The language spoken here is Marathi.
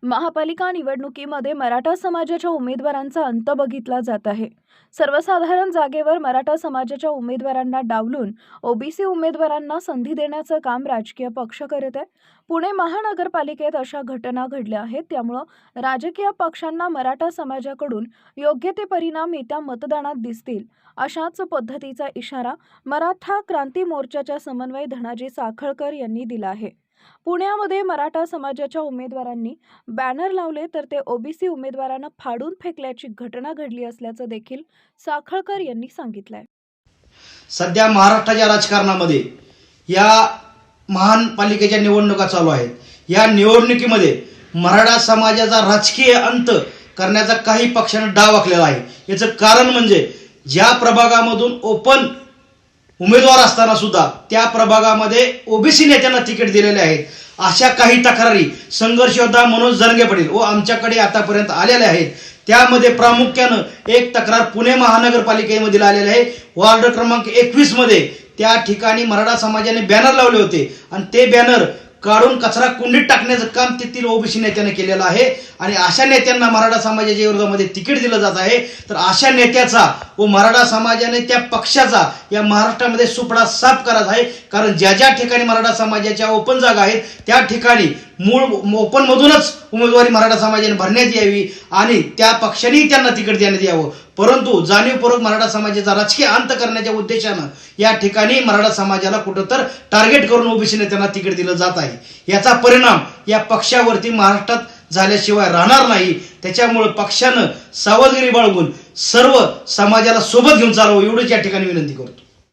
महापालिका निवडणुकीमध्ये मराठा समाजाच्या उमेदवारांचा अंत बघितला जात आहे. सर्वसाधारण जागेवर मराठा समाजाच्या उमेदवारांना डावलून ओबीसी उमेदवारांना संधी देण्याचं काम राजकीय पक्ष करत आहे. पुणे महानगरपालिकेत अशा घटना घडल्या आहेत. त्यामुळे राजकीय पक्षांना मराठा समाजाकडून योग्य ते परिणाम येत्या मतदानात दिसतील अशाच पद्धतीचा इशारा मराठा क्रांती मोर्चाच्या समन्वय धनाजी साखळकर यांनी दिला आहे. पुण्यामध्ये मराठा समाजाच्या उमेदवारांनी बॅनर लावले तर ते ओबीसी उमेदवारांना फाडून फेकल्याची घटना घडली असल्याचं देखील साखळकर यांनी सांगितलंय. सध्या महाराष्ट्राच्या राजकारणामध्ये या महानपालिकेच्या निवडणुका चालू आहेत. या निवडणुकीमध्ये मराठा समाजाचा राजकीय अंत करण्याचा काही पक्षांनी डाव आखलेला आहे. याचं कारण म्हणजे ज्या प्रभागामधून ओपन उमेदवार असताना सुद्धा त्या प्रभागामध्ये ओबीसी नेत्यांना तिकीट दिलेले आहेत. अशा काही तक्रारी संघर्ष योद्धा मनोज जरंगे पाटील व आमच्याकडे आतापर्यंत आलेल्या आहेत. त्यामध्ये प्रामुख्यानं एक तक्रार पुणे महानगरपालिकेमध्ये आलेली आहे. वार्ड क्रमांक 21 मध्ये त्या ठिकाणी मराठा समाजाने बॅनर लावले होते आणि ते बॅनर काढून कचरा कुंडीत टाकण्याचं काम तेथील ओबीसी नेत्याने केलेलं आहे. आणि अशा नेत्यांना मराठा समाजाच्या विरोधामध्ये तिकीट दिलं जात आहे. तर अशा नेत्याचा व मराठा समाजाने त्या पक्षाचा या महाराष्ट्रामध्ये सुपडा साफ करायचा आहे. कारण ज्या ज्या ठिकाणी मराठा समाजाच्या ओपन जागा आहेत त्या ठिकाणी मूळ ओपन मधूनच उमेदवारी मराठा समाजाने भरण्यात यावी आणि त्या पक्षानेही त्यांना तिकीट देण्यात यावं. परंतु जाणीवपूर्वक मराठा समाजाचा राजकीय अंत करण्याच्या उद्देशानं या ठिकाणी मराठा समाजाला कुठं तर टार्गेट करून ओबीसी नेत्यांना तिकीट दिलं जात आहे. याचा परिणाम या पक्षावरती महाराष्ट्रात झाल्याशिवाय राहणार नाही. त्याच्यामुळे पक्षानं सावधगिरी बाळगून सर्व समाजाला सोबत घेऊन चालवं एवढंच या ठिकाणी विनंती करतो.